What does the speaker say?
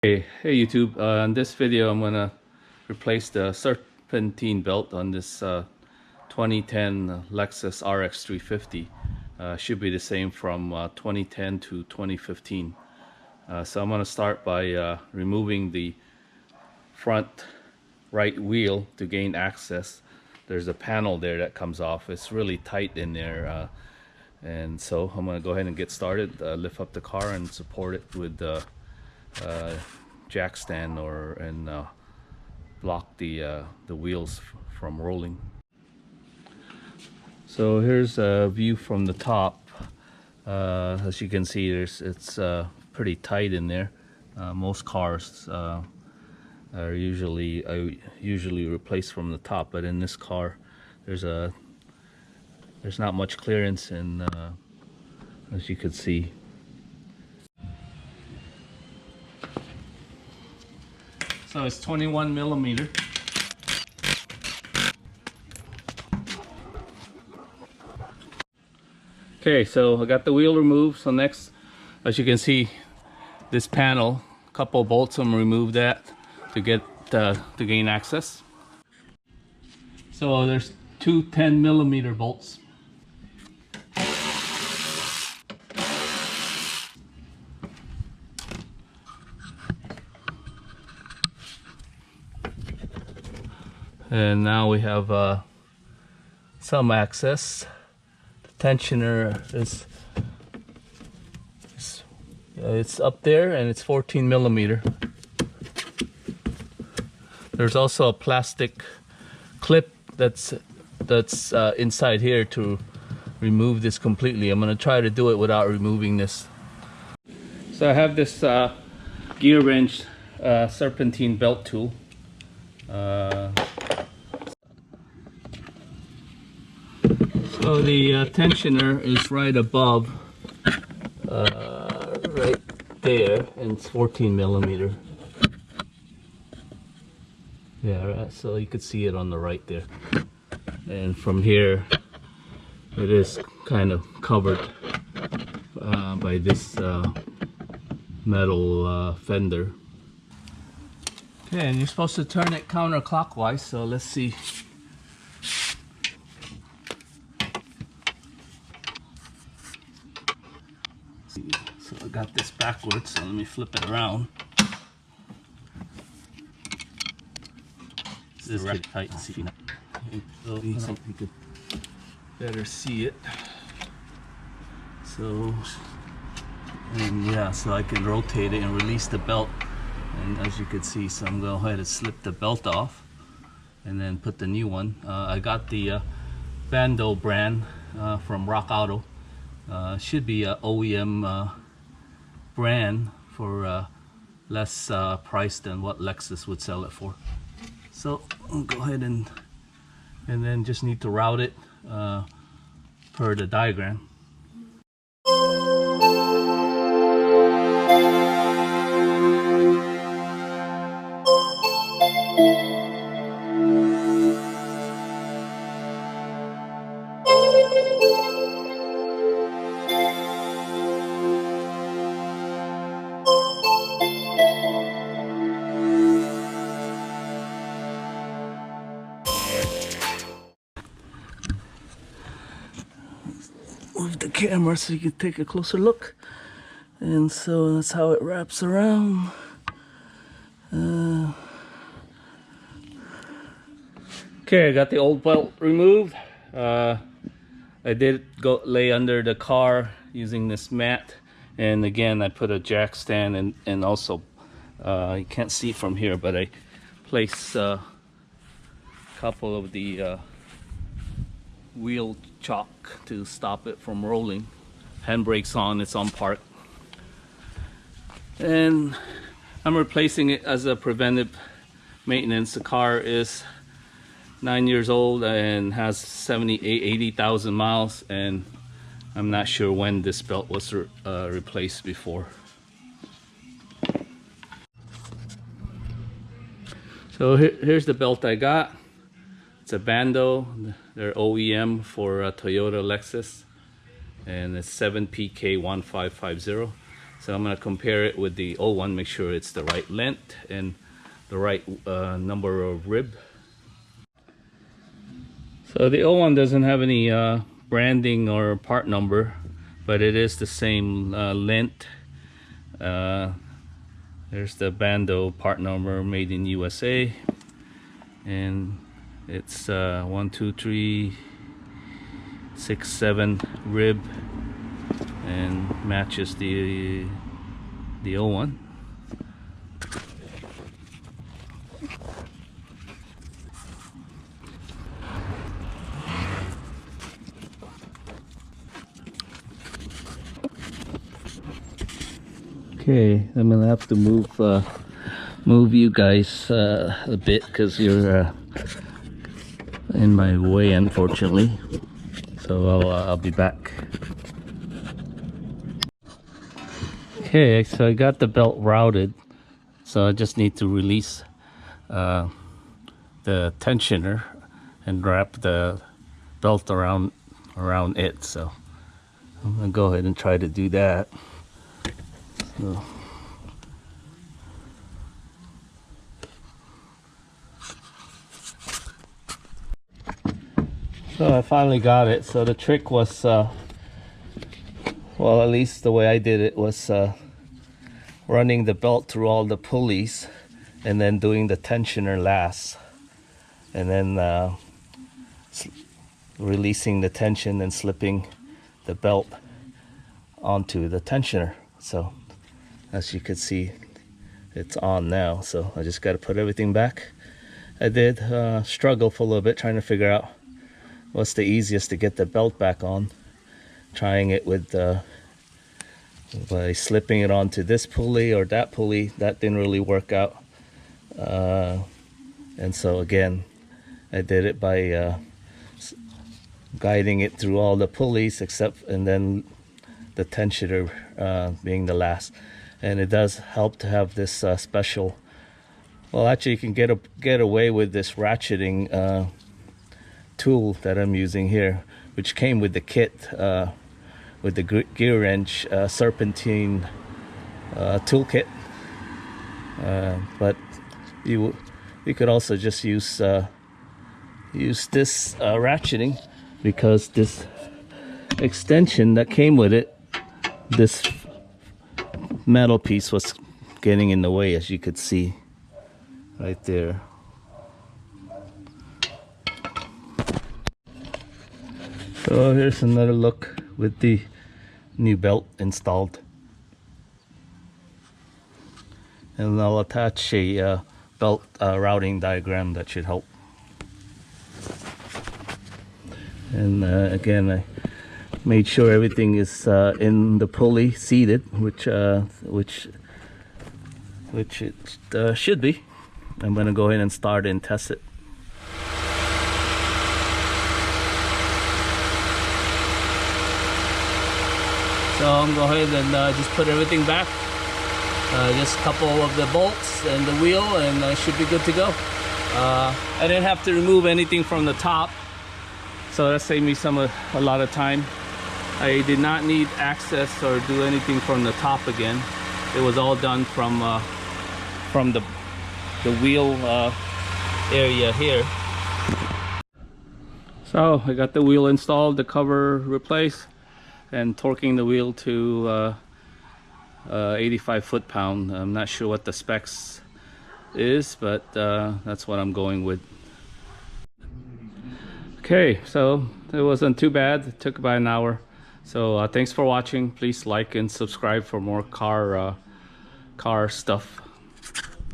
Hey YouTube, in this video I'm gonna replace the serpentine belt on this 2010 Lexus RX350. Should be the same from 2010 to 2015. So I'm gonna start by removing the front right wheel to gain access. There's a panel there that comes off. It's really tight in there, and so I'm gonna go ahead and get started. Lift up the car and support it with jack stand and block the wheels from rolling. So here's a view from the top. As you can see, it's pretty tight in there. Most cars are usually replaced from the top, but in this car there's not much clearance, and as you can see. So it's 21 millimeter. Okay, so I got the wheel removed. So next, as you can see, this panel, a couple of bolts, I'm gonna remove that to get to gain access. So there's two 10 millimeter bolts. And now we have some access. The tensioner it's up there, and it's 14 millimeter. There's also a plastic clip that's inside here to remove this completely. I'm gonna try to do it without removing this. So I have this gear wrench serpentine belt tool. So the tensioner is right above, right there, and it's 14 millimeter. Yeah, right, so you could see it on the right there. And from here, it is kind of covered by this metal fender. Okay, and you're supposed to turn it counterclockwise, so let's see. So I got this backwards, so let me flip it around. This is right tight, see now. So you could better see it. So, and yeah, so I can rotate it and release the belt. And as you can see, so I'm going to go ahead and slip the belt off and then put the new one. I got the Bando brand from Rockauto. Should be a OEM brand for less price than what Lexus would sell it for. So I'll go ahead and then just need to route it per the diagram. Move the camera so you can take a closer look. And so that's how it wraps around. Okay, I got the old belt removed. I did go lay under the car using this mat, and again I put a jack stand, and also you can't see from here, but I placed a couple of the wheel chock to stop it from rolling. Handbrakes on, it's on park, and I'm replacing it as a preventive maintenance. The car is 9 years old and has 80,000 miles, and I'm not sure when this belt was replaced before. So here's the belt I got. It's a Bando. They're OEM for Toyota, Lexus, and it's 7PK1550. So I'm going to compare it with the old one, make sure it's the right length and the right number of rib. So the old one doesn't have any branding or part number, but it is the same length. There's the Bando part number, made in USA, and it's 1, 2, 3, 6, 7 rib, and matches the old one. Okay, I'm gonna have to move you guys a bit because you're in my way, unfortunately. So I'll be back. Okay, so I got the belt routed, so I just need to release the tensioner and wrap the belt around it. So I'm gonna go ahead and try to do that. So I finally got it. So the trick was, well, at least the way I did it was running the belt through all the pulleys and then doing the tensioner last, and then releasing the tension and slipping the belt onto the tensioner. So as you can see, it's on now, so I just got to put everything back. I did struggle for a little bit trying to figure out what's the easiest to get the belt back on. Trying it with by slipping it onto this pulley or that pulley, that didn't really work out. And so again, I did it by guiding it through all the pulleys and then the tensioner being the last. And it does help to have this special, well, actually you can get away with this ratcheting tool that I'm using here, which came with the kit, with the gear wrench serpentine toolkit. But you could also just use this ratcheting, because this extension that came with it, this metal piece was getting in the way, as you could see right there. So here's another look with the new belt installed, and I'll attach a belt routing diagram that should help. And again, I made sure everything is in the pulley seated, which it should be. I'm gonna go ahead and start and test it. So I'm going to go ahead and just put everything back. Just a couple of the bolts and the wheel, and I should be good to go. I didn't have to remove anything from the top, so that saved me a lot of time. I did not need access or do anything from the top again. It was all done from the wheel area here. So I got the wheel installed, the cover replaced, and torquing the wheel to 85 foot-pound. I'm not sure what the specs is, but that's what I'm going with. Okay, so it wasn't too bad. It took about an hour. So thanks for watching. Please like and subscribe for more car stuff.